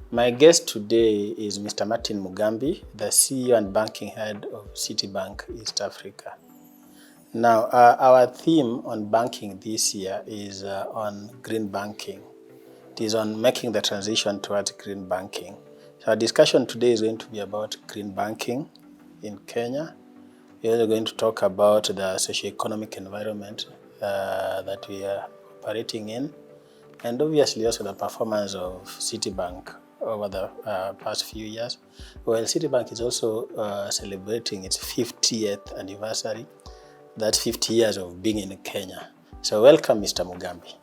My guest today is Mr. Martin Mugambi, the CEO and banking head of Citibank East Africa. Now, our theme on banking this year is on green banking. It is on making the transition towards green banking. So our discussion today is going to be about green banking in Kenya. We're also going to talk about the socioeconomic environment that we are operating in, and obviously also the performance of Citibank over the past few years. Well, Citibank is also celebrating its 50th anniversary, that's 50 years of being in Kenya. So welcome, Mr. Mugambi.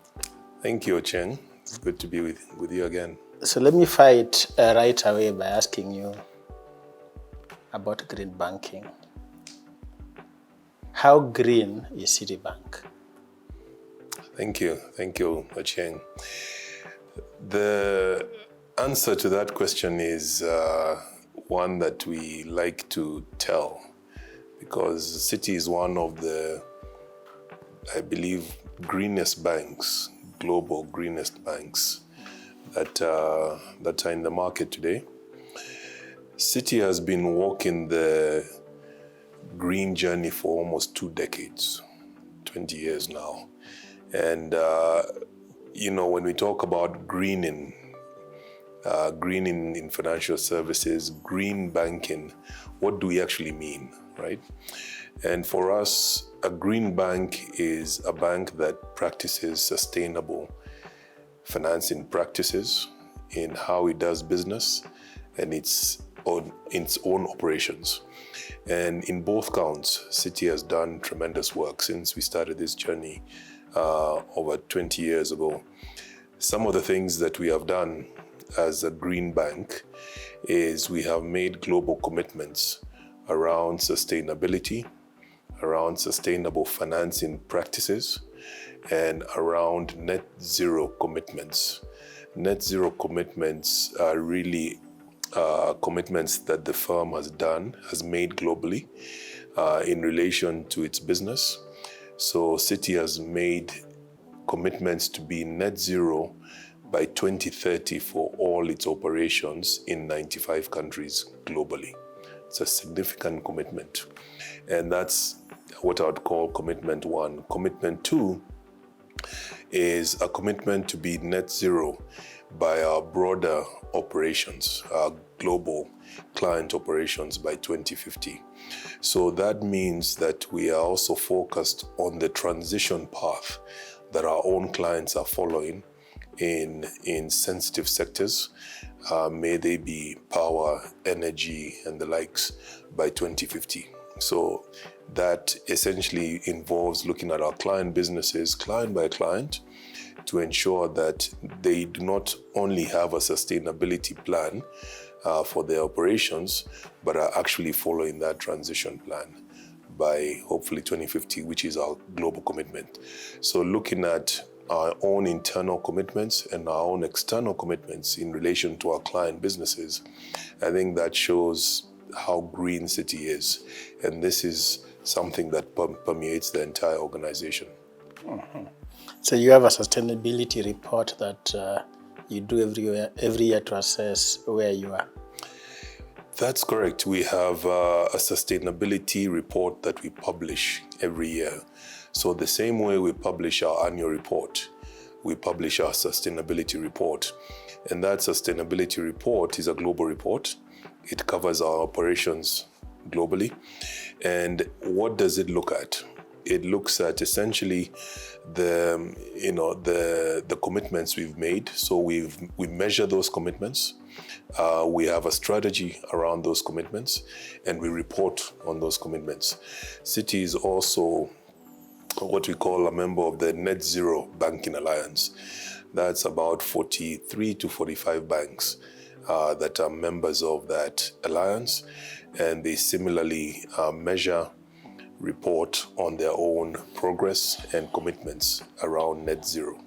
Thank you, Ocheng. It's good to be with you again. So let me fight right away by asking you about green banking. How green is Citibank? Thank you, Ocheng. The answer to that question is one that we like to tell, because Citi is one of the, I believe, greenest banks, global greenest banks that are in the market today. Citi has been walking the green journey for almost 2 decades, 20 years now. And, when we talk about greening in financial services, green banking, what do we actually mean, right? And for us, a green bank is a bank that practices sustainable financing practices in how it does business and its own operations. And in both counts, Citi has done tremendous work since we started this journey over 20 years ago. Some of the things that we have done as a green bank is we have made global commitments around sustainability, around sustainable financing practices, and around net zero commitments. Net zero commitments are really commitments that the firm has made globally in relation to its business. So Citi has made commitments to be net zero by 2030 for all its operations in 95 countries globally. It's a significant commitment. And that's what I would call commitment 1. Commitment 2 is a commitment to be net zero by our broader operations, our global client operations by 2050. So that means that we are also focused on the transition path that our own clients are following in sensitive sectors, may they be power, energy, and the likes, by 2050. So that essentially involves looking at our client businesses, client by client, to ensure that they do not only have a sustainability plan for their operations, but are actually following that transition plan by hopefully 2050, which is our global commitment. So looking at our own internal commitments and our own external commitments in relation to our client businesses, I think that shows how green Citi is. And this is something that permeates the entire organization. Mm-hmm. So you have a sustainability report that you do every year to assess where you are? That's correct. We have a sustainability report that we publish every year. So the same way we publish our annual report, we publish our sustainability report. And that sustainability report is a global report. It covers our operations globally. And what does it look at? It looks at essentially the commitments we've made. So we measure those commitments. We have a strategy around those commitments, and we report on those commitments. Citi is also what we call a member of the Net Zero Banking Alliance. That's about 43 to 45 banks that are members of that alliance, and they similarly measure, report on their own progress and commitments around net zero.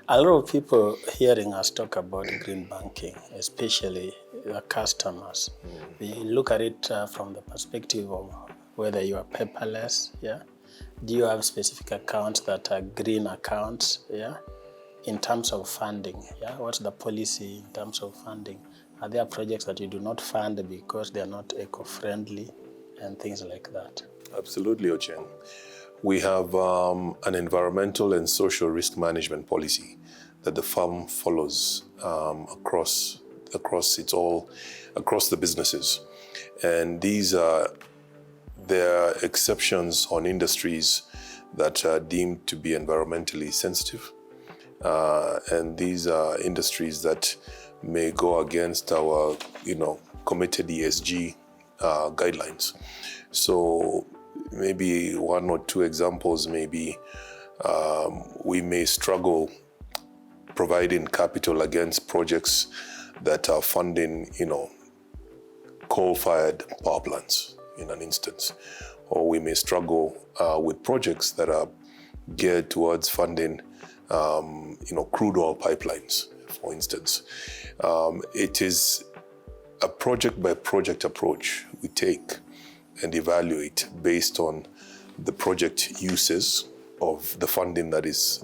A lot of people hearing us talk about green banking, especially the customers, they look at it from the perspective of whether you are paperless, yeah? Do you have specific accounts that are green accounts, yeah? in terms of funding? Yeah, what's the policy in terms of funding? Are there projects that you do not fund because they are not eco-friendly and things like that? Absolutely, Ocheng. We have an environmental and social risk management policy that the firm follows across the businesses, and there are exceptions on industries that are deemed to be environmentally sensitive, and these are industries that may go against our committed ESG guidelines. So maybe one or two examples may be we may struggle providing capital against projects that are funding, coal-fired power plants, in an instance. Or we may struggle with projects that are geared towards funding, crude oil pipelines, for instance. It is a project-by-project approach we take and evaluate based on the project uses of the funding that is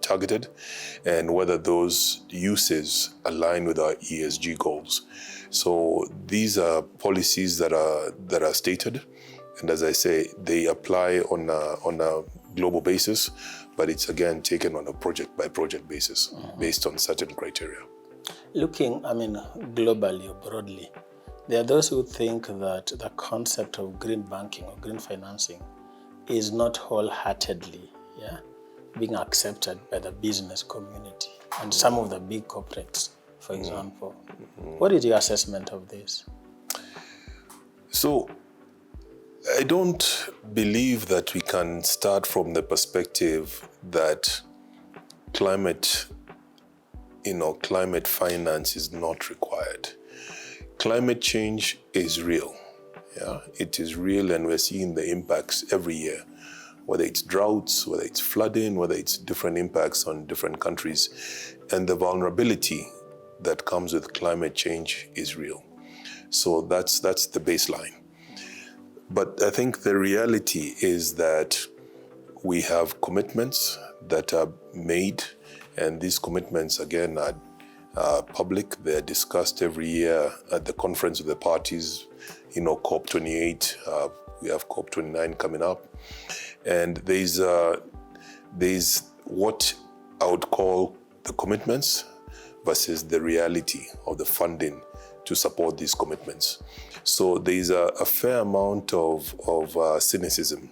targeted, and whether those uses align with our ESG goals. So these are policies that are stated, and as I say, they apply on a global basis, but it's again taken on a project-by-project basis based on certain criteria. Looking, globally or broadly, there are those who think that the concept of green banking or green financing is not wholeheartedly being accepted by the business community and some of the big corporates, for example. What is your assessment of this? So, I don't believe that we can start from the perspective that climate finance is not required. Climate change is real. Yeah, it is real, and we're seeing the impacts every year, whether it's droughts, whether it's flooding, whether it's different impacts on different countries. And the vulnerability that comes with climate change is real. So that's the baseline. But I think the reality is that we have commitments that are made, and these commitments, again, are public. They're discussed every year at the conference of the parties, COP28. We have COP29 coming up. And there's what I would call the commitments versus the reality of the funding to support these commitments. So there's a fair amount of cynicism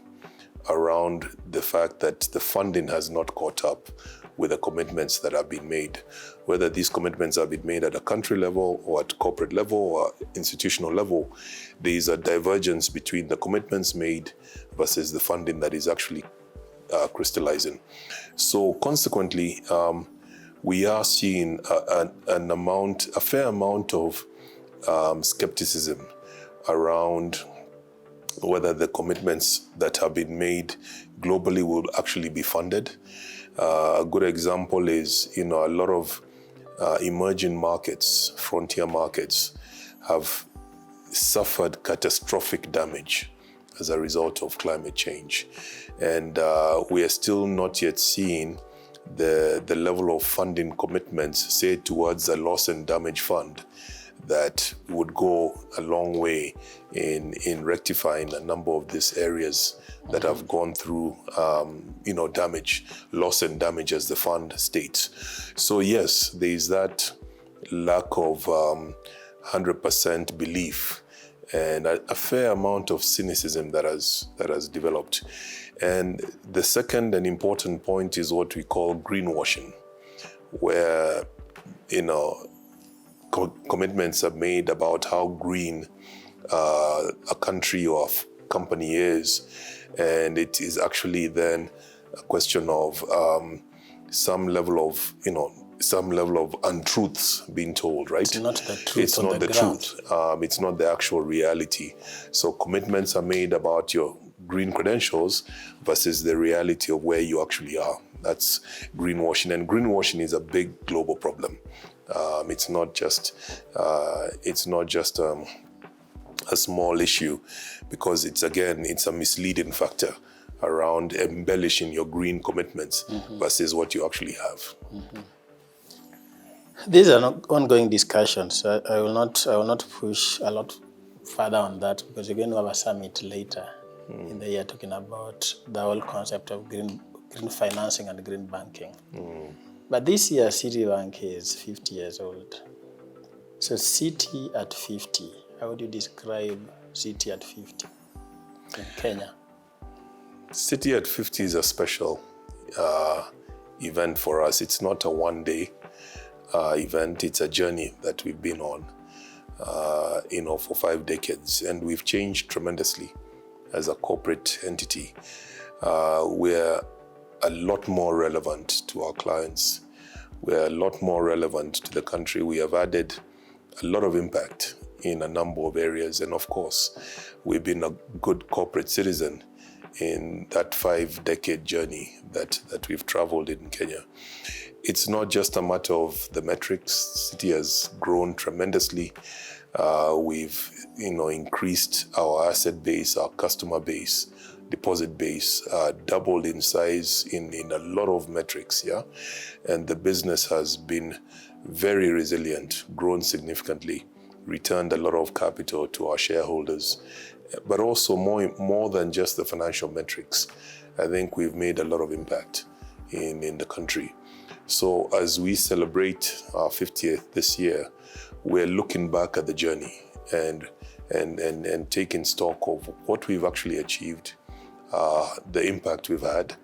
around the fact that the funding has not caught up with the commitments that have been made. Whether these commitments have been made at a country level or at corporate level or institutional level, there is a divergence between the commitments made versus the funding that is actually crystallizing. So consequently, we are seeing a fair amount of skepticism around whether the commitments that have been made globally will actually be funded. A good example is, a lot of emerging markets, frontier markets, have suffered catastrophic damage as a result of climate change. And we are still not yet seeing the level of funding commitments, say, towards a loss and damage fund that would go a long way in rectifying a number of these areas that have gone through, damage, loss and damage, as the fund states. So yes, there is that lack of 100% belief and a fair amount of cynicism that has developed. And the second and important point is what we call greenwashing, where, commitments are made about how green a country or a company is, and it is actually then a question of some level of untruths being told, right? It's not the truth. It's not the truth. It's not the actual reality. So commitments are made about your green credentials versus the reality of where you actually are. That's greenwashing, and greenwashing is a big global problem. It's not just a small issue, because it's a misleading factor around embellishing your green commitments versus what you actually have. These are not ongoing discussions. I will not push a lot further on that because we're going to have a summit later in the year talking about the whole concept of green financing and green banking. But this year, Citibank is 50 years old. So Citi at 50, how would you describe Citi at 50 in Kenya? Citi at 50 is a special event for us. It's not a one-day event. It's a journey that we've been on, for 5 decades, and we've changed tremendously as a corporate entity. We're a lot more relevant to our clients. We're a lot more relevant to the country. We have added a lot of impact in a number of areas, and of course, we've been a good corporate citizen in that 5-decade journey that we've traveled in Kenya. It's not just a matter of the metrics. Citi has grown tremendously. We've increased our asset base, our customer base, deposit base, doubled in size in a lot of metrics, and the business has been very resilient, grown significantly, returned a lot of capital to our shareholders, but also more than just the financial metrics. I think we've made a lot of impact in the country. So as we celebrate our 50th this year, we're looking back at the journey and taking stock of what we've actually achieved, the impact we've had,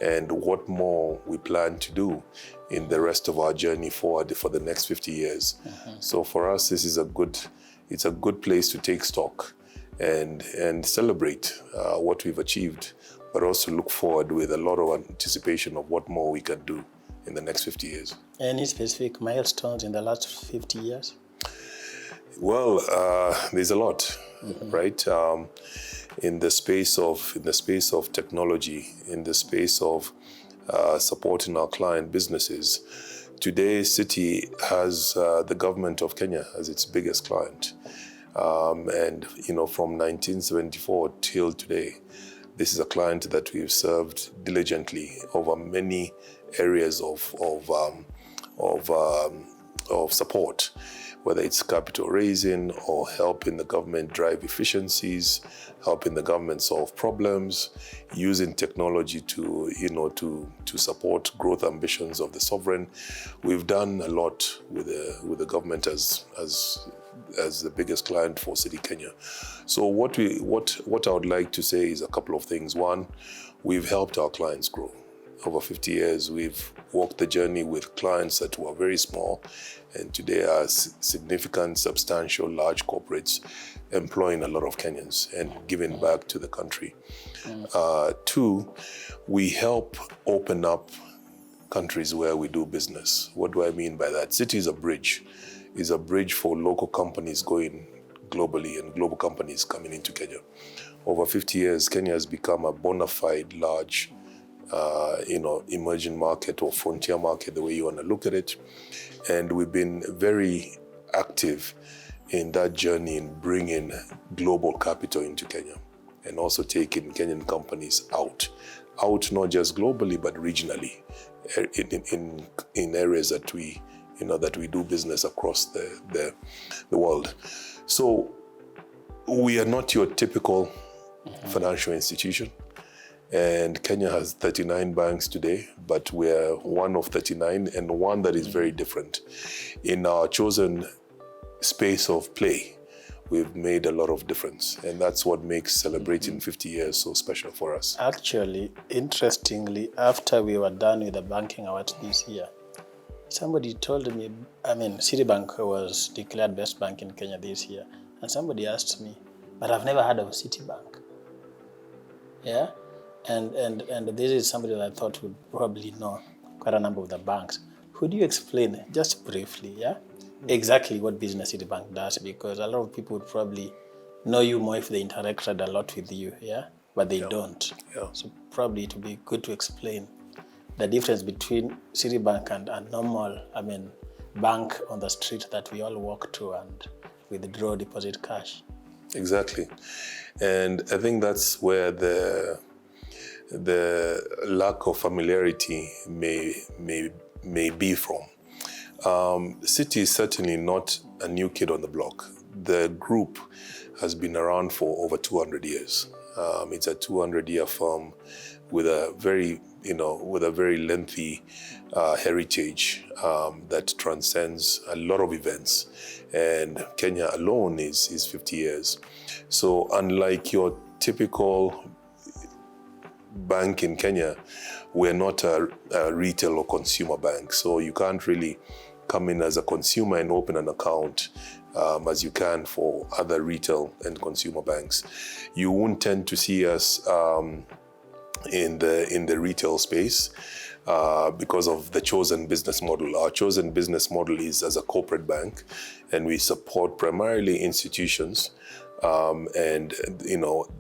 and what more we plan to do in the rest of our journey forward for the next 50 years. So for us, this is a good place to take stock and celebrate what we've achieved, but also look forward with a lot of anticipation of what more we can do in the next 50 years. Any specific milestones in the last 50 years? Well, there's a lot, right? In the space of technology, in the space of supporting our client businesses. Today, Citi has the government of Kenya as its biggest client. And from 1974 till today, this is a client that we've served diligently over many areas of support, whether it's capital raising or helping the government drive efficiencies, helping the government solve problems, using technology to support growth ambitions of the sovereign. We've done a lot with the government as the biggest client for Citi Kenya. So what I would like to say is a couple of things. One, we've helped our clients grow. Over 50 years, we've walked the journey with clients that were very small, and today are significant, substantial, large corporates employing a lot of Kenyans and giving back to the country. Two, we help open up countries where we do business. What do I mean by that? Citi is a bridge. Is a bridge for local companies going globally and global companies coming into Kenya. Over 50 years, Kenya has become a bona fide large emerging market or frontier market, the way you want to look at it. And we've been very active in that journey in bringing global capital into Kenya and also taking Kenyan companies out not just globally, but regionally in areas that we do business across the world. So we are not your typical financial institution. And Kenya has 39 banks today, but we're one of 39 and one that is very different. In our chosen space of play, we've made a lot of difference. And that's what makes celebrating 50 years so special for us. Actually, interestingly, after we were done with the banking awards this year, somebody told me, Citibank was declared best bank in Kenya this year. And somebody asked me, but I've never heard of Citibank. Yeah? And this is somebody that I thought would probably know quite a number of the banks. Could you explain just briefly, exactly what business Citibank does? Because a lot of people would probably know you more if they interacted a lot with you, but they don't. Yeah. So probably it would be good to explain the difference between Citibank and a normal, bank on the street that we all walk to and withdraw deposit cash. Exactly. And I think that's where the the lack of familiarity may be from. Citi is certainly not a new kid on the block. The group has been around for over 200 years. It's a 200-year firm with a very lengthy heritage that transcends a lot of events. And Kenya alone is 50 years. So unlike your typical bank in Kenya, we're not a retail or consumer bank. So you can't really come in as a consumer and open an account as you can for other retail and consumer banks. You won't tend to see us in the retail space because of the chosen business model. Our chosen business model is as a corporate bank, and we support primarily institutions. And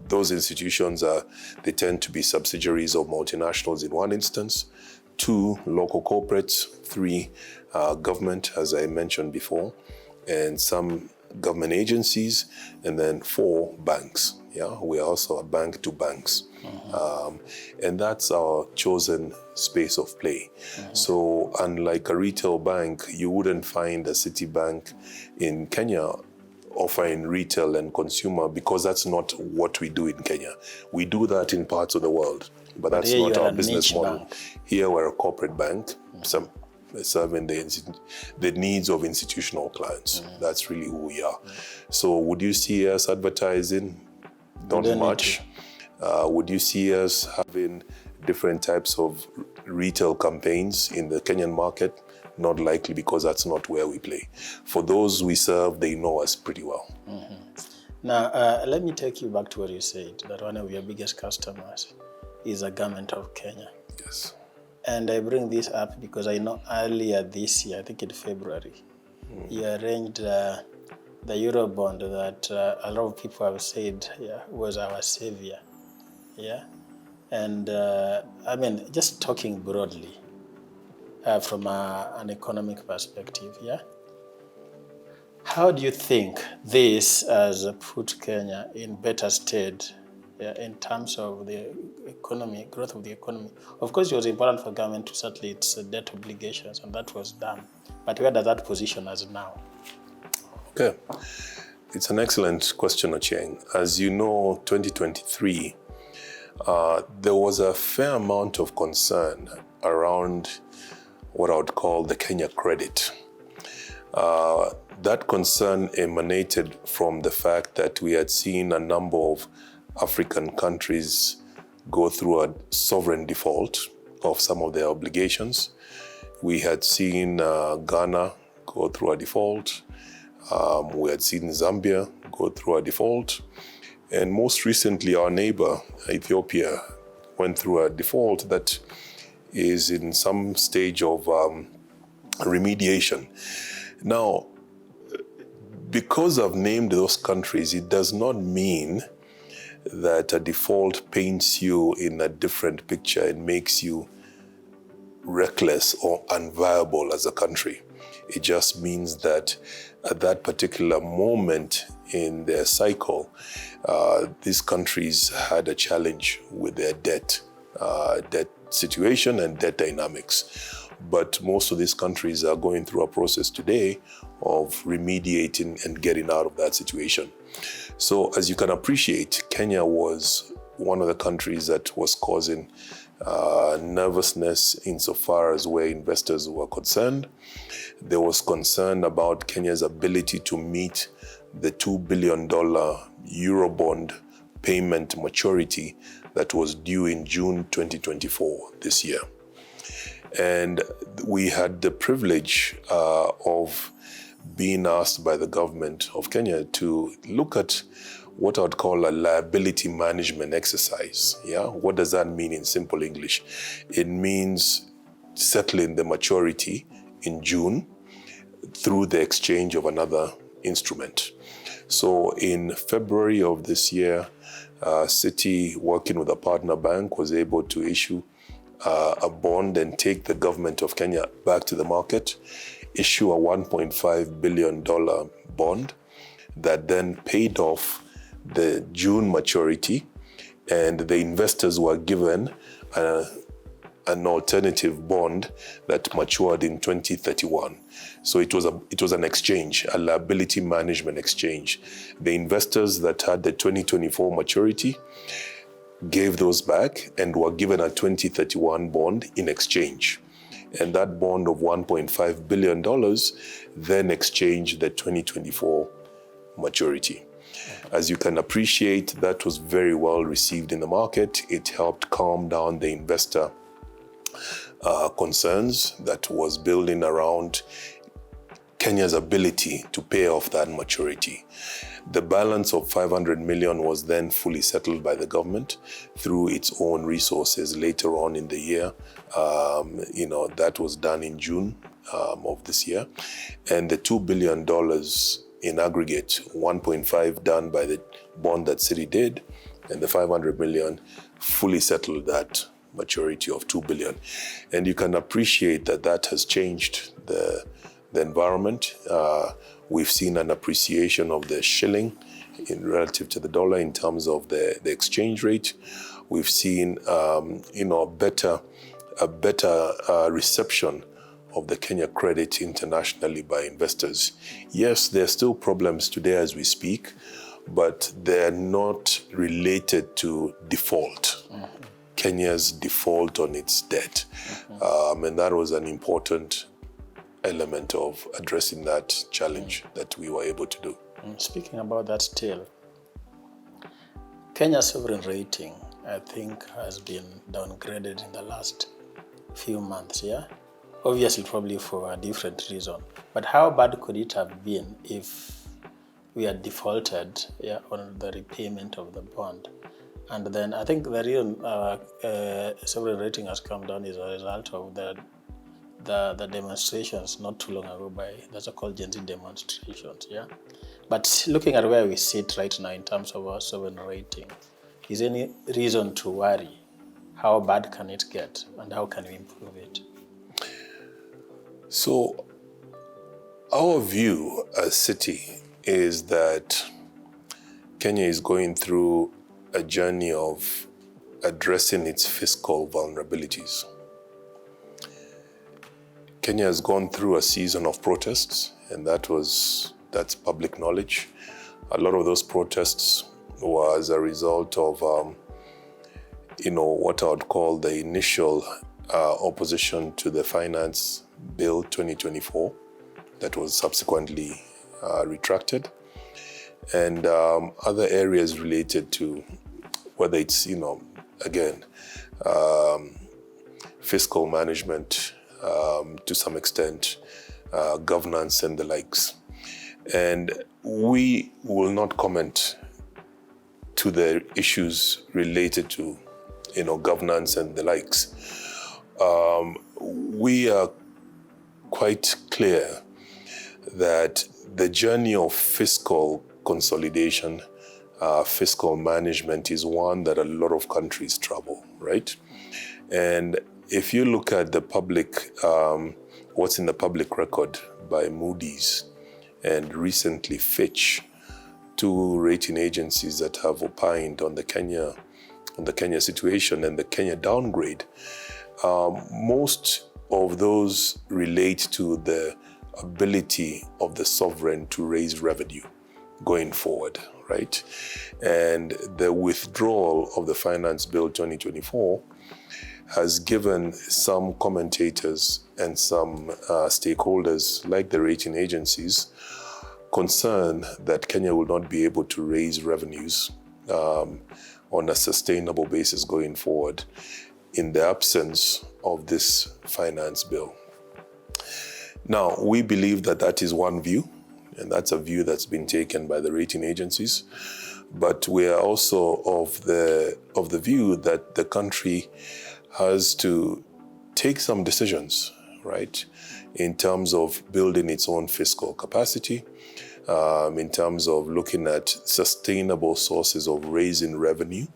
those institutions they tend to be subsidiaries of multinationals in one instance, 2 local corporates, 3 government, as I mentioned before, and some government agencies, and then 4 banks. Yeah, we are also a bank to banks. And that's our chosen space of play. So unlike a retail bank, you wouldn't find a Citibank in Kenya offering retail and consumer, because that's not what we do in Kenya. We do that in parts of the world, but that's not our business model. Bank. Here we're a corporate bank, serving the needs of institutional clients. That's really who we are. So would you see us advertising? Not much. Would you see us having different types of retail campaigns in the Kenyan market? Not likely, because that's not where we play. For those we serve, they know us pretty well. Now, let me take you back to what you said, that one of your biggest customers is the government of Kenya. Yes. And I bring this up because I know earlier this year, I think in February, you arranged the Eurobond that a lot of people have said was our savior. Yeah. And just talking broadly from an economic perspective, yeah. How do you think this has put Kenya in better state in terms of the economy, growth of the economy? Of course, it was important for government to settle its debt obligations, and that was done. But where does that position us now? Okay. It's an excellent question, Ochieng. As you know, 2023, there was a fair amount of concern around what I would call the Kenya credit. That concern emanated from the fact that we had seen a number of African countries go through a sovereign default of some of their obligations. We had seen Ghana go through a default. We had seen Zambia go through a default. And most recently, our neighbor, Ethiopia, went through a default that is in some stage of remediation. Now, because I've named those countries, it does not mean that a default paints you in a different picture and makes you reckless or unviable as a country. It just means that at that particular moment in their cycle, these countries had a challenge with their debt situation and debt dynamics. But most of these countries are going through a process today of remediating and getting out of that situation. So as you can appreciate, Kenya was one of the countries that was causing nervousness insofar as where investors were concerned. There was concern about Kenya's ability to meet the $2 billion Eurobond payment maturity that was due in June 2024 this year. And we had the privilege of being asked by the government of Kenya to look at what I would call a liability management exercise. Yeah, what does that mean in simple English? It means settling the maturity in June through the exchange of another instrument. So in February of this year, Citi, working with a partner bank, was able to issue a bond and take the government of Kenya back to the market, issue a $1.5 billion bond that then paid off the June maturity and the investors were given an alternative bond that matured in 2031. So it was an exchange, a liability management exchange. The investors that had the 2024 maturity gave those back and were given a 2031 bond in exchange. And that bond of $1.5 billion then exchanged the 2024 maturity. As you can appreciate, that was very well received in the market. It helped calm down the investor concerns that was building around Kenya's ability to pay off that maturity. The balance of 500 million was then fully settled by the government through its own resources later on in the year. That was done in June of this year. And the $2 billion in aggregate, 1.5 done by the bond that Citi did, and the 500 million fully settled that maturity of 2 billion. And you can appreciate that that has changed the environment. We've seen an appreciation of the shilling in relative to the dollar in terms of the exchange rate. We've seen a better reception of the Kenya credit internationally by investors. Yes, there are still problems today as we speak, but they're not related to default. Kenya's default on its debt. And that was an important element of addressing that challenge that we were able to do. Speaking about that still, Kenya's sovereign rating, I think, has been downgraded in the last few months, yeah? Obviously, probably for a different reason. But how bad could it have been if we had defaulted on the repayment of the bond? And then I think the reason sovereign rating has come down is a result of the demonstrations not too long ago by the so-called Gen Z demonstrations, yeah? But looking at where we sit right now in terms of our sovereign rating, is there any reason to worry? How bad can it get and how can we improve it? So our view as Citi is that Kenya is going through a journey of addressing its fiscal vulnerabilities. Kenya has gone through a season of protests, and that's public knowledge. A lot of those protests were as a result of, what I would call the initial opposition to the Finance Bill 2024 that was subsequently retracted. And other areas related to whether it's, fiscal management, to some extent, governance and the likes. And we will not comment to the issues related to, governance and the likes. We are quite clear that the journey of fiscal consolidation, fiscal management is one that a lot of countries travel, right? And if you look at the public, what's in the public record by Moody's and recently Fitch, two rating agencies that have opined on the Kenya situation and the Kenya downgrade, most of those relate to the ability of the sovereign to raise revenue going forward, right? And the withdrawal of the Finance Bill 2024 has given some commentators and some stakeholders, like the rating agencies, concern that Kenya will not be able to raise revenues on a sustainable basis going forward in the absence of this finance bill. Now, we believe that that is one view, and that's a view that's been taken by the rating agencies. But we are also of the view that the country has to take some decisions, right, in terms of building its own fiscal capacity, in terms of looking at sustainable sources of raising revenue,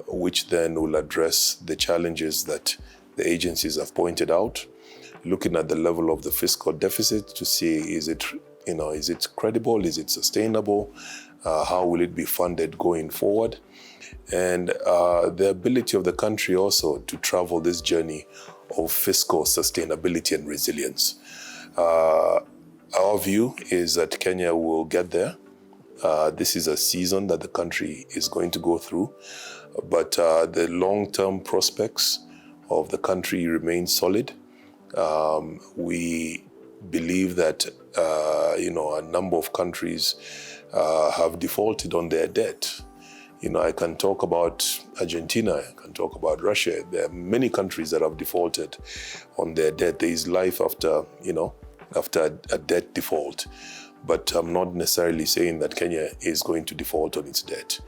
which then will address the challenges that the agencies have pointed out, looking at the level of the fiscal deficit to see is it credible, is it sustainable, How will it be funded going forward? And the ability of the country also to travel this journey of fiscal sustainability and resilience. Our view is that Kenya will get there. This is a season that the country is going to go through, but the long-term prospects of the country remain solid. We believe that a number of countries have defaulted on their debt. I can talk about Argentina, I can talk about Russia. There are many countries that have defaulted on their debt. There is life after a debt default. But I'm not necessarily saying that Kenya is going to default on its debt.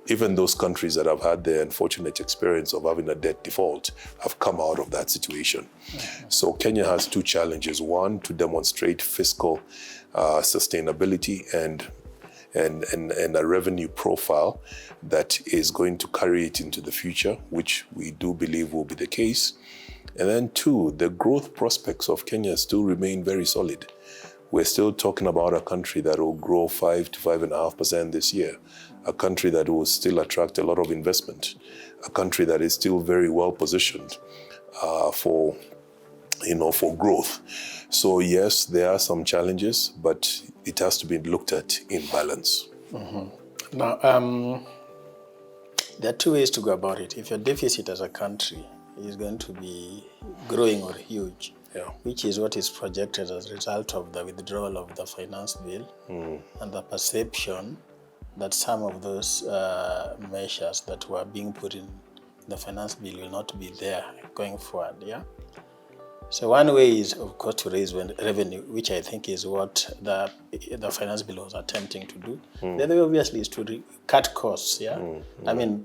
Even those countries that have had the unfortunate experience of having a debt default have come out of that situation. So Kenya has two challenges. One, to demonstrate fiscal sustainability and a revenue profile that is going to carry it into the future, which we do believe will be the case. And then two, the growth prospects of Kenya still remain very solid. We're still talking about a country that will grow 5 to 5.5% this year, a country that will still attract a lot of investment, a country that is still very well positioned for growth. So yes, there are some challenges, but it has to be looked at in balance. Mm-hmm. Now, there are two ways to go about it. If your deficit as a country is going to be growing or huge, which is what is projected as a result of the withdrawal of the finance bill and the perception that some of those measures that were being put in the finance bill will not be there going forward. So one way is, of course, to raise revenue, which I think is what the finance bill was attempting to do. The other way, obviously, is to cut costs. I mean,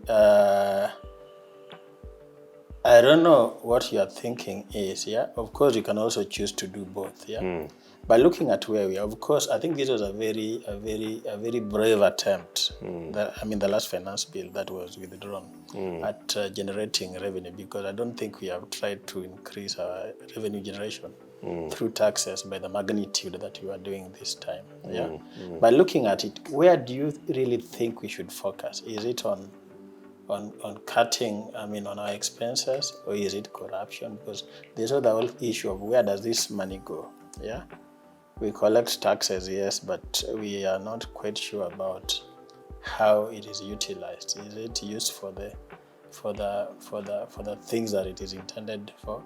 I don't know what your thinking is. Of course, you can also choose to do both. But looking at where we are, of course, I think this was a very brave attempt. The last finance bill that was withdrawn at generating revenue, because I don't think we have tried to increase our revenue generation through taxes by the magnitude that we are doing this time. But looking at it, where do you really think we should focus? Is it on cutting, on our expenses, or is it corruption? Because there's the whole issue of where does this money go? We collect taxes, yes, but we are not quite sure about how it is utilized. Is it used for the things that it is intended for?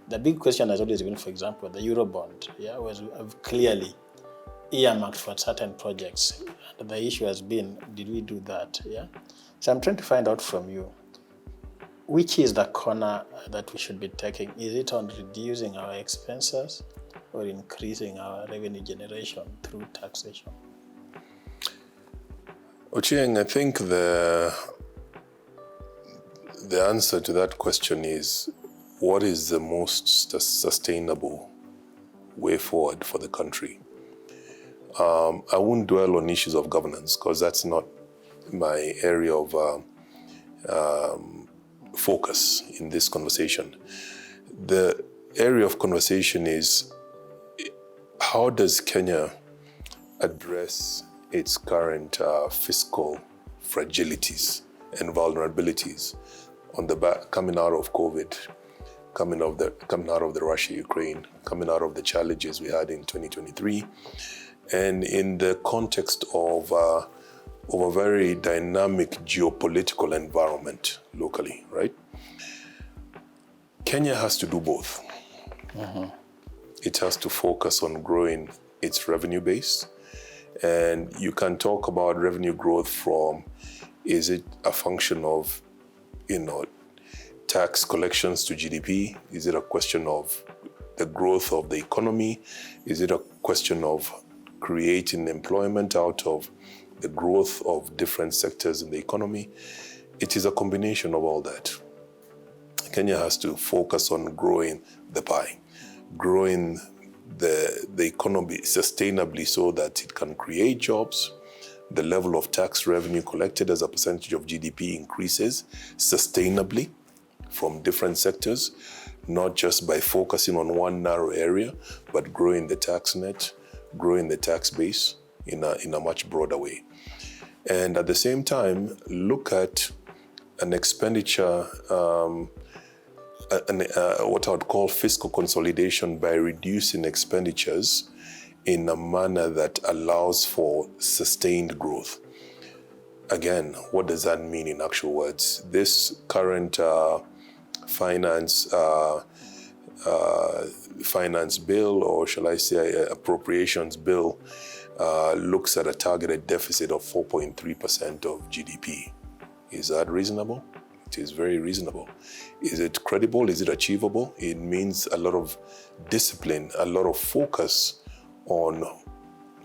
The big question has always been, for example, the Eurobond, was clearly earmarked for certain projects. And the issue has been, did we do that? So I'm trying to find out from you, which is the corner that we should be taking? Is it on reducing our expenses or increasing our revenue generation through taxation? Ochieng, I think the answer to that question is, what is the most sustainable way forward for the country? I won't dwell on issues of governance, because that's not my area of focus in this conversation. The area of conversation is, how does Kenya address its current fiscal fragilities and vulnerabilities on the back, coming out of COVID, coming out of the Russia-Ukraine, coming out of the challenges we had in 2023, and in the context of a very dynamic geopolitical environment locally, right? Kenya has to do both. It has to focus on growing its revenue base. And you can talk about revenue growth from, is it a function of, tax collections to GDP? Is it a question of the growth of the economy? Is it a question of creating employment out of the growth of different sectors in the economy? It is a combination of all that. Kenya has to focus on growing the pie, growing the economy sustainably so that it can create jobs. The level of tax revenue collected as a percentage of GDP increases sustainably from different sectors, not just by focusing on one narrow area, but growing the tax net, growing the tax base in a much broader way. And at the same time, look at an expenditure, what I would call fiscal consolidation by reducing expenditures in a manner that allows for sustained growth. Again, what does that mean in actual words? This current finance bill, or shall I say appropriations bill, looks at a targeted deficit of 4.3% of GDP. Is that reasonable? It is very reasonable. Is it credible? Is it achievable? It means a lot of discipline, a lot of focus on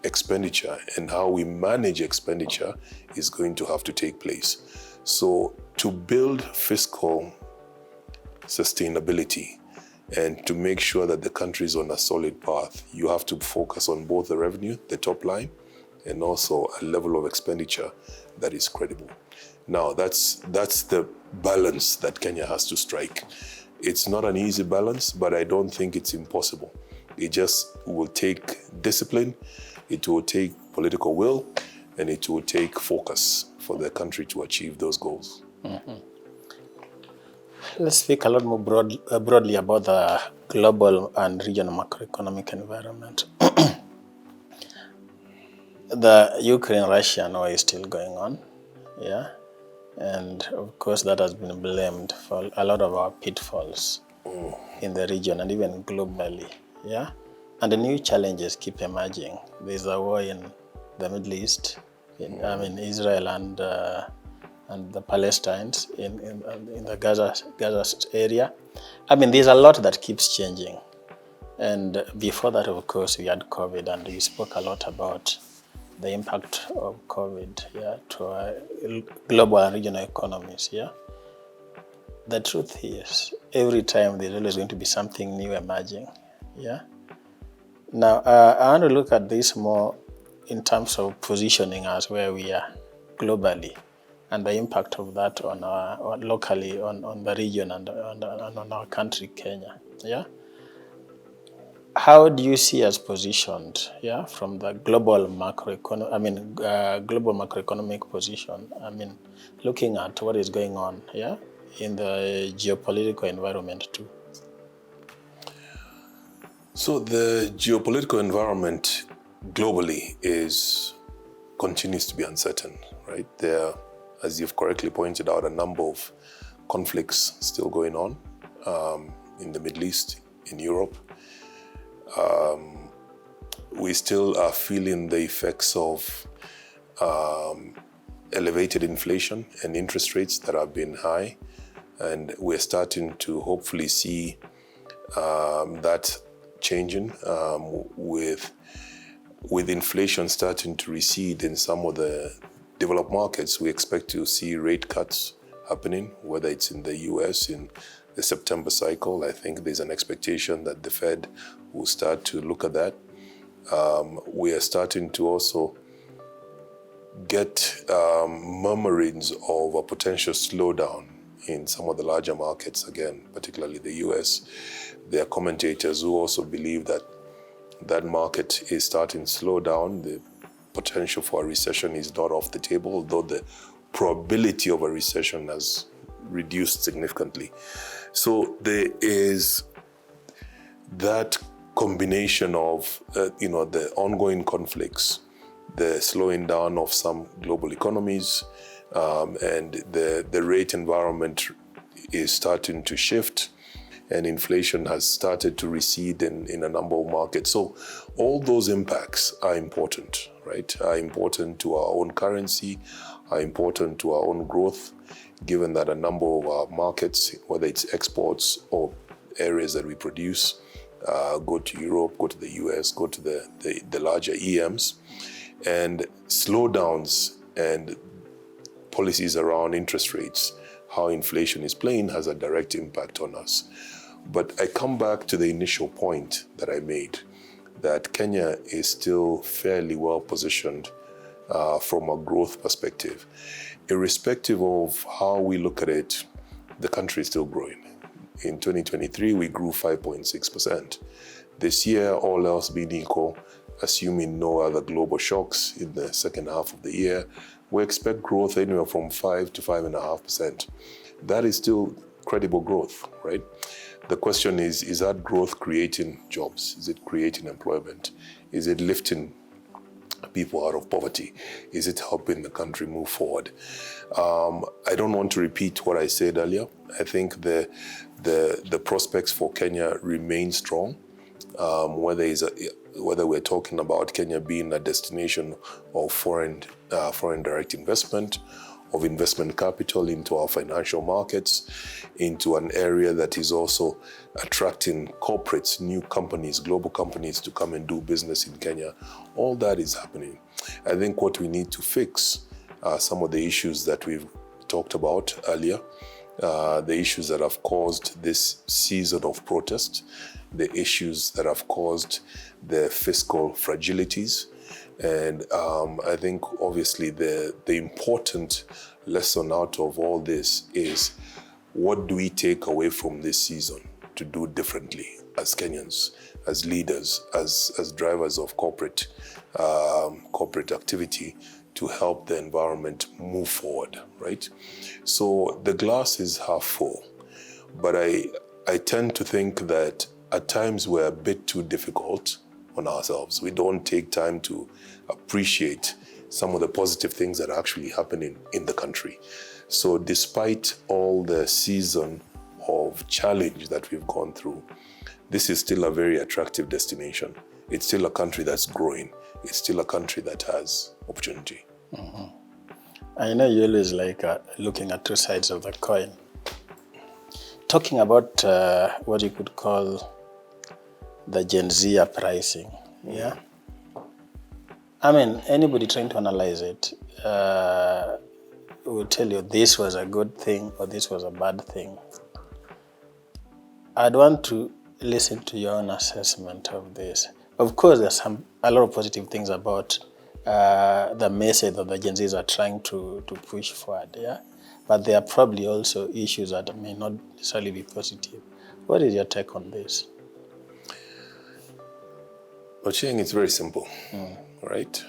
expenditure, and how we manage expenditure is going to have to take place. So to build fiscal sustainability and to make sure that the country is on a solid path, you have to focus on both the revenue, the top line, and also a level of expenditure that is credible. Now, that's the balance that Kenya has to strike. It's not an easy balance, but I don't think it's impossible. It just will take discipline, it will take political will, and it will take focus for the country to achieve those goals. Mm-hmm. Let's speak a lot more broadly about the global and regional macroeconomic environment. The Ukraine-Russia war is still going on, yeah? And of course that has been blamed for a lot of our pitfalls in the region and even globally, yeah? And the new challenges keep emerging. There's a war in the Middle East, Israel and the Palestinians in the Gaza area. There's a lot that keeps changing. And before that, of course, we had COVID, and we spoke a lot about the impact of COVID, yeah, to our global and regional economies, yeah. The truth is, every time there's always going to be something new emerging, yeah. Now, I want to look at this more in terms of positioning us where we are globally, and the impact of that on our locally on the region and on our country, Kenya, yeah. How do you see us positioned, yeah, from the global global macroeconomic position? Looking at what is going on, yeah, in the geopolitical environment too. So the geopolitical environment globally continues to be uncertain, right? There, as you've correctly pointed out, a number of conflicts still going on in the Middle East, in Europe. We still are feeling the effects of elevated inflation and interest rates that have been high, and we're starting to hopefully see that changing with inflation starting to recede in some of the developed markets. We expect to see rate cuts happening, whether it's in the US in the September cycle. I think there's an expectation that the Fed will start to look at that. We are starting to also get murmurings of a potential slowdown in some of the larger markets, again, particularly the US. There are commentators who also believe that that market is starting to slow down. The potential for a recession is not off the table, though the probability of a recession has reduced significantly. So there is that combination of the ongoing conflicts, the slowing down of some global economies, and the rate environment is starting to shift, and inflation has started to recede in a number of markets. So all those impacts are important, right? Are important to our own currency, are important to our own growth, given that a number of our markets, whether it's exports or areas that we produce, go to Europe, go to the US, go to the larger EMs, and slowdowns and policies around interest rates, how inflation is playing, has a direct impact on us. But I come back to the initial point that I made, that Kenya is still fairly well positioned from a growth perspective. Irrespective of how we look at it, the country is still growing. In 2023, we grew 5.6%. This year, all else being equal, assuming no other global shocks in the second half of the year, we expect growth anywhere from 5 to 5.5%. That is still credible growth, right? The question is that growth creating jobs? Is it creating employment? Is it lifting people out of poverty? Is it helping the country move forward? I don't want to repeat what I said earlier. I think the prospects for Kenya remain strong. Whether we're talking about Kenya being a destination of foreign direct investment, of investment capital into our financial markets, into an area that is also attracting corporates, new companies, global companies to come and do business in Kenya. All that is happening. I think what we need to fix are some of the issues that we've talked about earlier, the issues that have caused this season of protest, the issues that have caused the fiscal fragilities. And I think obviously the important lesson out of all this is, what do we take away from this season to do differently as Kenyans, as leaders, as drivers of corporate activity to help the environment move forward, right? So the glass is half full, but I tend to think that at times we're a bit too difficult on ourselves. We don't take time to appreciate some of the positive things that are actually happening in the country. So despite all the season of challenge that we've gone through, this is still a very attractive destination. It's still a country that's growing. It's still a country that has opportunity. Mm-hmm. I know you always like looking at two sides of the coin. Talking about what you could call the Gen Z pricing, yeah? I mean, anybody trying to analyze it will tell you this was a good thing or this was a bad thing. I'd want to listen to your own assessment of this. Of course, there's a lot of positive things about the message that the Gen Zs are trying to push forward, yeah? But there are probably also issues that may not necessarily be positive. What is your take on this? Ochieng, it's very simple, right?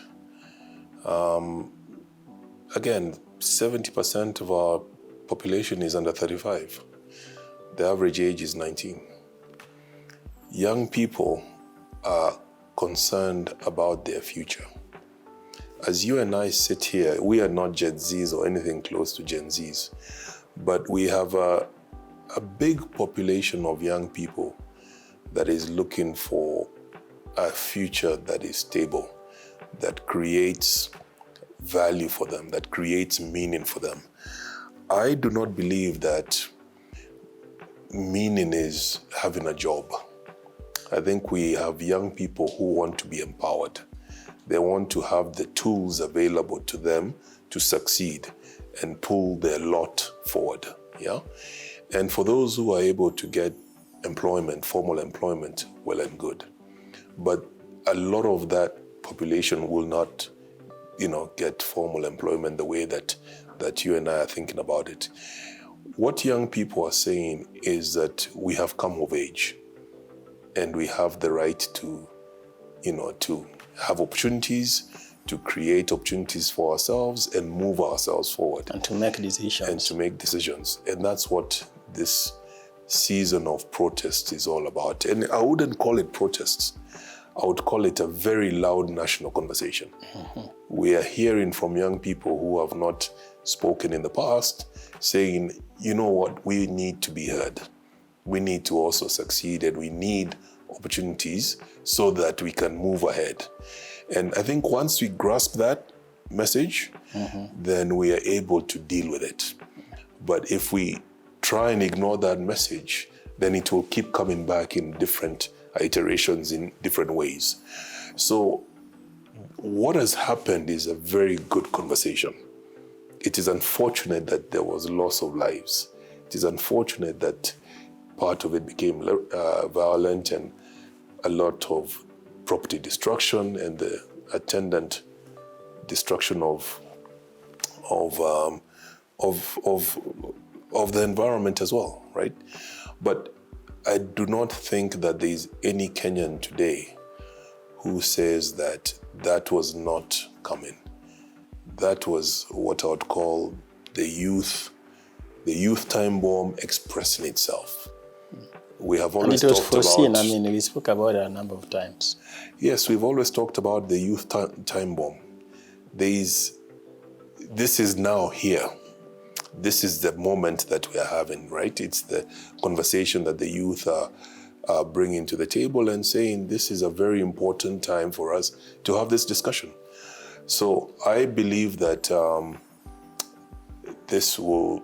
Again, 70% of our population is under 35. The average age is 19. Young people are concerned about their future. As you and I sit here, we are not Gen Zs or anything close to Gen Zs, but we have a big population of young people that is looking for a future that is stable, that creates value for them, that creates meaning for them. I do not believe that meaning is having a job. I think we have young people who want to be empowered. They want to have the tools available to them to succeed and pull their lot forward, yeah? And for those who are able to get employment, formal employment, well and good. But a lot of that population will not, get formal employment the way that you and I are thinking about it. What young people are saying is that we have come of age and we have the right to have opportunities, to create opportunities for ourselves and move ourselves forward. And to make decisions. And that's what this season of protest is all about. And I wouldn't call it protests. I would call it a very loud national conversation. Mm-hmm. We are hearing from young people who have not spoken in the past saying, you know what, we need to be heard. We need to also succeed and we need opportunities so that we can move ahead. And I think once we grasp that message, then we are able to deal with it. But if we try and ignore that message, then it will keep coming back in different iterations in different ways. So what has happened is a very good conversation. It is unfortunate that there was loss of lives. It is unfortunate that part of it became violent and a lot of property destruction and the attendant destruction of the environment as well, right? But I do not think that there is any Kenyan today who says that that was not coming. That was what I would call the youth time bomb expressing itself. We have always and it was talked foreseen. about... I mean, we spoke about it a number of times. Yes, we've always talked about the youth time bomb. This is now here. This is the moment that we are having, right? It's the conversation that the youth are bringing to the table and saying this is a very important time for us to have this discussion. So I believe that this will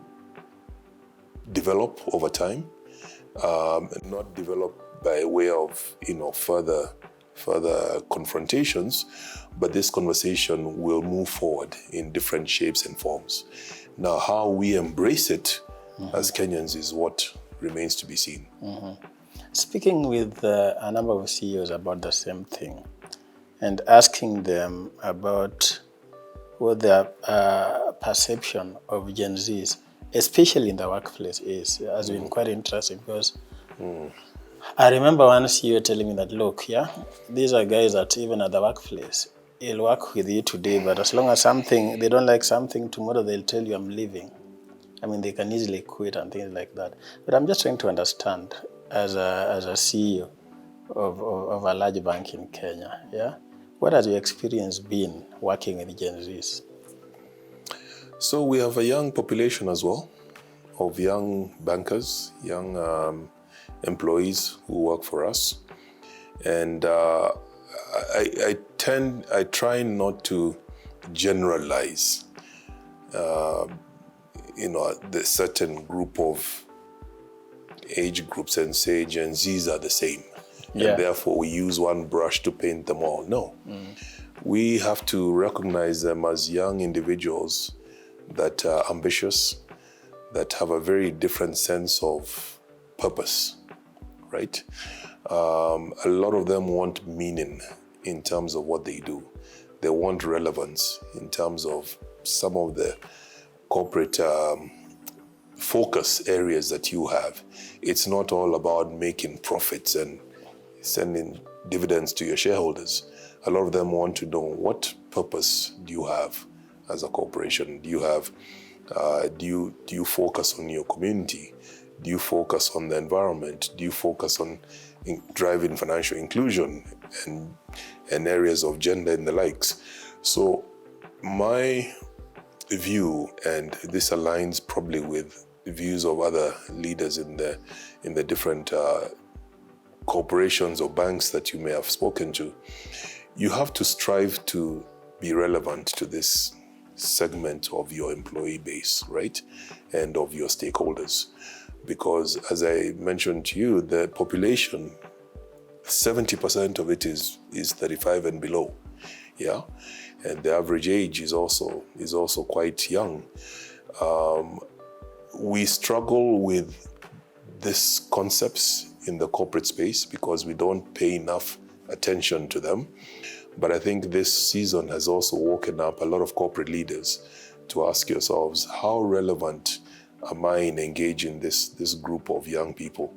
develop over time, not develop by way of further confrontations, but this conversation will move forward in different shapes and forms. Now, how we embrace it as Kenyans is what remains to be seen. Speaking with a number of CEOs about the same thing and asking them about what their perception of Gen Zs, especially in the workplace, is, has been quite interesting because I remember one CEO telling me that, look, these are guys that even at the workplace, he'll work with you today, but as long as they don't like something, tomorrow they'll tell you I'm leaving. I mean, they can easily quit and things like that. But I'm just trying to understand, as a CEO of a large bank in Kenya, what has your experience been working with Gen Zs? So we have a young population as well, of young bankers, young employees who work for us. And I try not to generalize, the certain group of age groups and say Gen Zs are the same. And therefore we use one brush to paint them all. No. We have to recognize them as young individuals that are ambitious, that have a very different sense of purpose, right? A lot of them want meaning in terms of what they do. They want relevance in terms of some of the corporate focus areas that you have. It's not all about making profits and sending dividends to your shareholders. A lot of them want to know, what purpose do you have as a corporation? Do you focus on your community? Do you focus on the environment? Do you focus on driving financial inclusion and areas of gender and the likes? So my view, and this aligns probably with the views of other leaders in the different corporations or banks that you may have spoken to, you have to strive to be relevant to this segment of your employee base, right? And of your stakeholders. Because as I mentioned to you, the population, 70% of it is 35 and below. Yeah. And the average age is also quite young. We struggle with these concepts in the corporate space because we don't pay enough attention to them. But I think this season has also woken up a lot of corporate leaders to ask yourselves, how relevant am I in engaging this group of young people?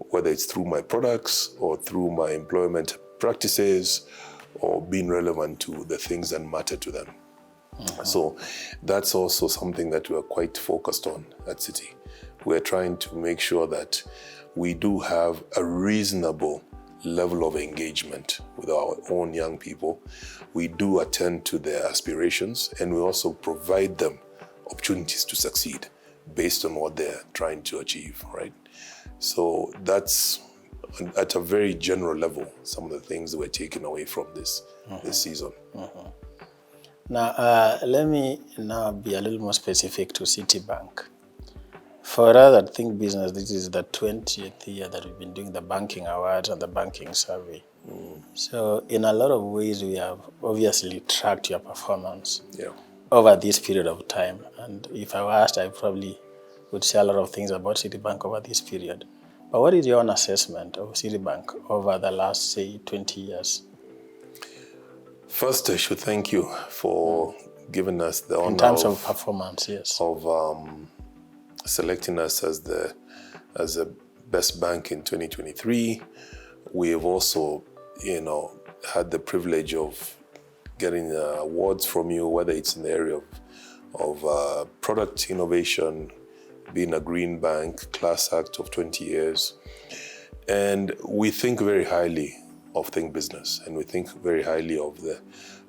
Whether it's through my products or through my employment practices or being relevant to the things that matter to them. So that's also something that we're quite focused on at Citi. We're trying to make sure that we do have a reasonable level of engagement with our own young people. We do attend to their aspirations, and we also provide them opportunities to succeed based on what they're trying to achieve, right? So that's, at a very general level, some of the things that we're taking away from this season. Now, let me now be a little more specific to Citibank. For us at Think Business, this is the 20th year that we've been doing the banking awards and the banking survey. So in a lot of ways, we have obviously tracked your performance over this period of time. And if I were asked, I probably would say a lot of things about Citibank over this period. But what is your own assessment of Citibank over the last, say, 20 years? First, I should thank you for giving us the honor in terms of performance, yes, of selecting us as the best bank in 2023. We have also, had the privilege of getting awards from you, whether it's in the area of product innovation, being a green bank, class act of 20 years. And we think very highly of Think Business, and we think very highly of the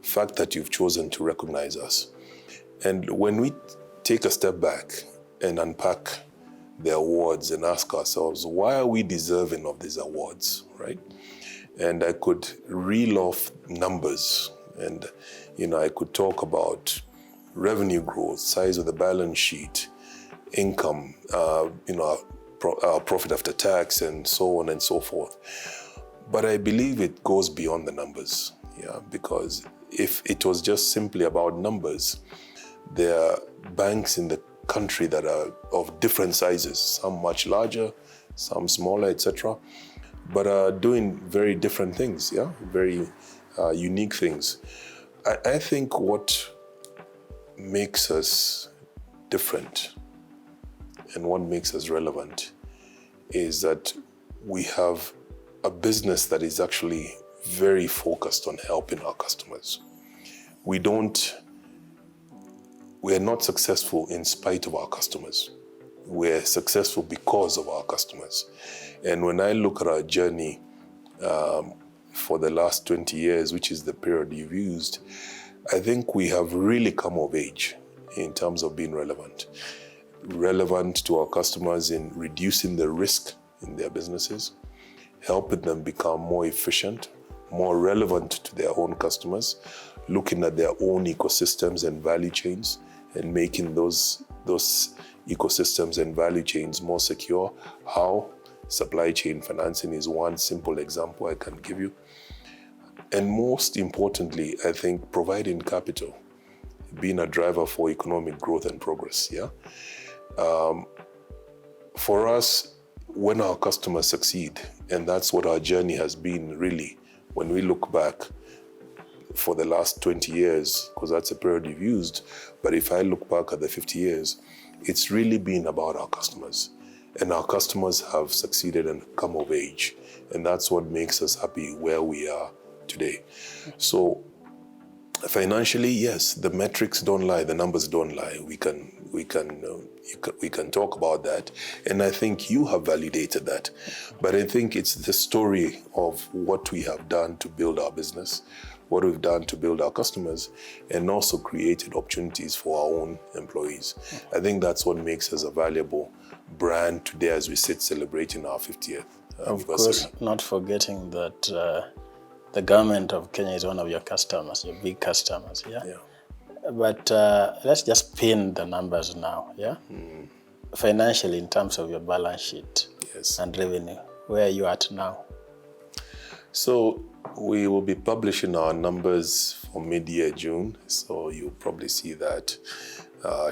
fact that you've chosen to recognize us. And when we take a step back and unpack the awards and ask ourselves, why are we deserving of these awards, right? And I could reel off numbers, and I could talk about revenue growth, size of the balance sheet, income, profit after tax, and so on and so forth. But I believe it goes beyond the numbers, because if it was just simply about numbers, there are banks in the country that are of different sizes, some much larger, some smaller, etc., but are doing very different things, very unique things. I think what makes us different and what makes us relevant is that we have a business that is actually very focused on helping our customers. We are not successful in spite of our customers. We're successful because of our customers. And when I look at our journey for the last 20 years, which is the period you've used, I think we have really come of age in terms of being relevant. Relevant to our customers in reducing the risk in their businesses, helping them become more efficient, more relevant to their own customers, looking at their own ecosystems and value chains and making those ecosystems and value chains more secure. How? Supply chain financing is one simple example I can give you. And most importantly, I think providing capital, being a driver for economic growth and progress, For us, when our customers succeed, and that's what our journey has been really, when we look back for the last 20 years, because that's a period you've used, but if I look back at the 50 years, it's really been about our customers. And our customers have succeeded and come of age. And that's what makes us happy where we are today. So financially, yes, the metrics don't lie, the numbers don't lie. We can talk about that. And I think you have validated that. But I think it's the story of what we have done to build our business, what we've done to build our customers, and also created opportunities for our own employees. I think that's what makes us a valuable brand today as we sit celebrating our 50th anniversary. Of course, not forgetting that the government of Kenya is one of your customers, your big customers, yeah? But let's just pin the numbers now, Financially, in terms of your balance sheet and revenue, where are you at now? So we will be publishing our numbers for mid-year June, so you'll probably see that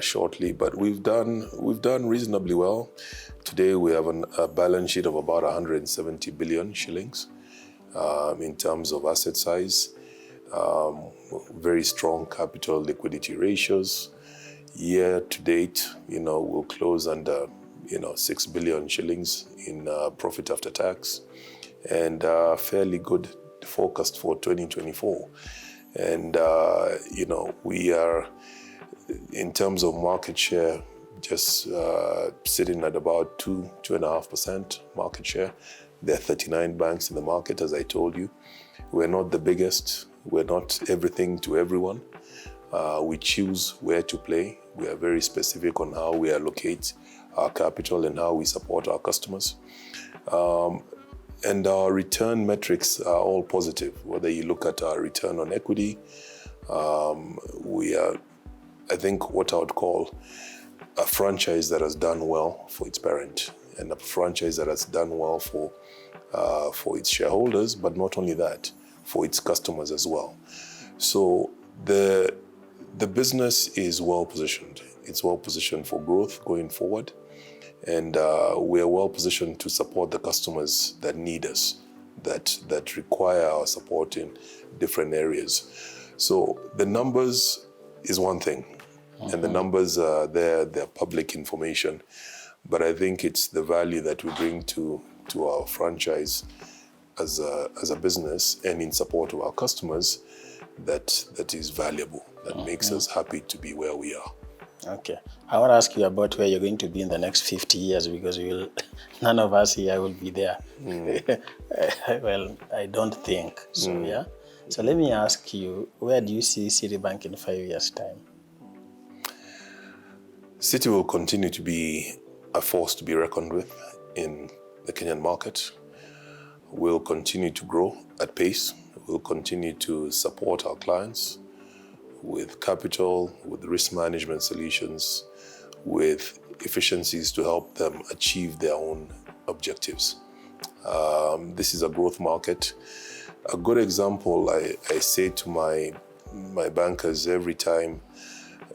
shortly. But we've done reasonably well. Today we have a balance sheet of about 170 billion shillings in terms of asset size. Very strong capital liquidity ratios. Year to date, we'll close under 6 billion shillings in profit after tax, and fairly good forecast for 2024. And we are, in terms of market share, just sitting at about 2.5% market share. There are 39 banks in the market, as I told you. We're not the biggest. We're not everything to everyone. We choose where to play. We are very specific on how we allocate our capital and how we support our customers. And our return metrics are all positive. Whether you look at our return on equity, we are, I think, what I would call a franchise that has done well for its parent, and a franchise that has done well for its shareholders, but not only that, for its customers as well. So the business is well positioned. It's well positioned for growth going forward. And we are well positioned to support the customers that need us, that require our support in different areas. So the numbers is one thing, and the numbers are there, they're public information. But I think it's the value that we bring to our franchise as a business and in support of our customers that is valuable, that makes us happy to be where we are. Okay. I want to ask you about where you're going to be in the next 50 years, because none of us here will be there. Well, I don't think so, yeah? So let me ask you, where do you see Citibank in 5 years' time? Citi will continue to be a force to be reckoned with in the Kenyan market. We'll continue to grow at pace. We'll continue to support our clients with capital, with risk management solutions, with efficiencies to help them achieve their own objectives. This is a growth market. A good example, I say to my bankers every time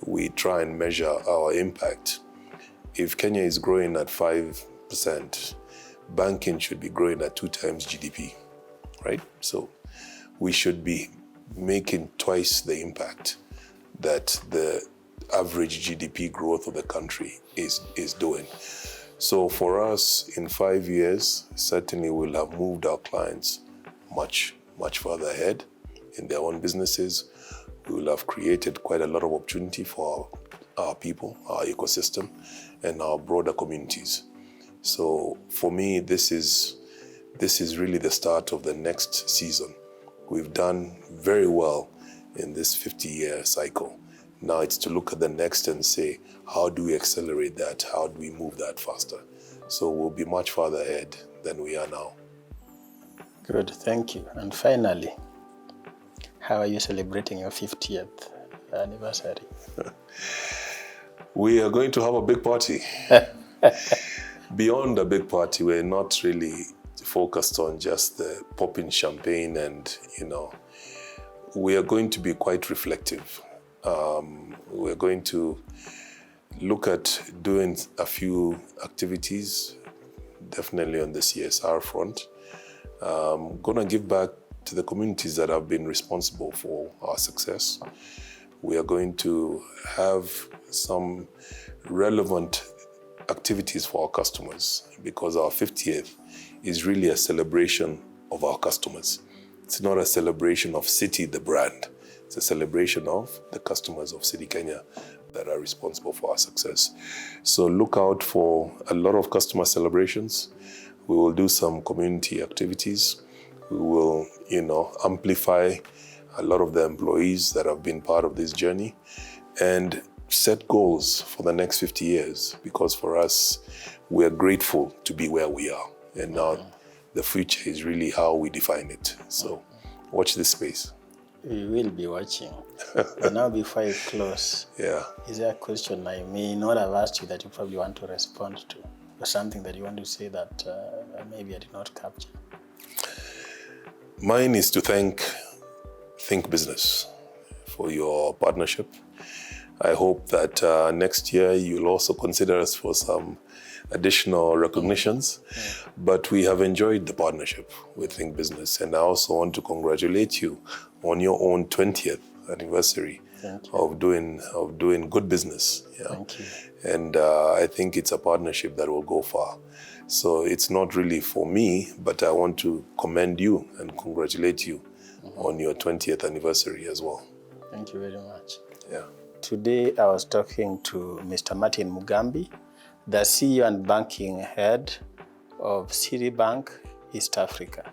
we try and measure our impact. If Kenya is growing at 5%, banking should be growing at 2 times GDP, right? So we should be making twice the impact that the average GDP growth of the country is doing. So for us, in 5 years, certainly we'll have moved our clients much further ahead in their own businesses. We will have created quite a lot of opportunity for our people, our ecosystem, and our broader communities. So for me, this is really the start of the next season. We've done very well in this 50-year cycle. Now it's to look at the next and say, how do we accelerate that? How do we move that faster? So we'll be much farther ahead than we are now. Good, thank you. And finally, how are you celebrating your 50th anniversary? We are going to have a big party. Beyond a big party, we're not really focused on just the popping champagne and, we are going to be quite reflective. We're going to look at doing a few activities, definitely on the CSR front. Going to give back to the communities that have been responsible for our success. We are going to have some relevant activities for our customers, because our 50th is really a celebration of our customers. It's not a celebration of Citi, the brand. It's a celebration of the customers of Citi Kenya that are responsible for our success. So look out for a lot of customer celebrations. We will do some community activities. We will, amplify a lot of the employees that have been part of this journey and set goals for the next 50 years, because for us, we are grateful to be where we are. And now the future is really how we define it. So watch this space. We will be watching. But now before I close, is there a question I may not have asked you that you probably want to respond to, or something that you want to say that maybe I did not capture? Mine is to thank Business for your partnership. I hope that next year you'll also consider us for some additional recognitions. But we have enjoyed the partnership with Think Business, and I also want to congratulate you on your own 20th anniversary of doing good business. Yeah. Thank you. And I think it's a partnership that will go far. So it's not really for me, but I want to commend you and congratulate you on your 20th anniversary as well. Thank you very much. Yeah. Today I was talking to Mr. Martin Mugambi, the CEO and banking head of Citibank East Africa.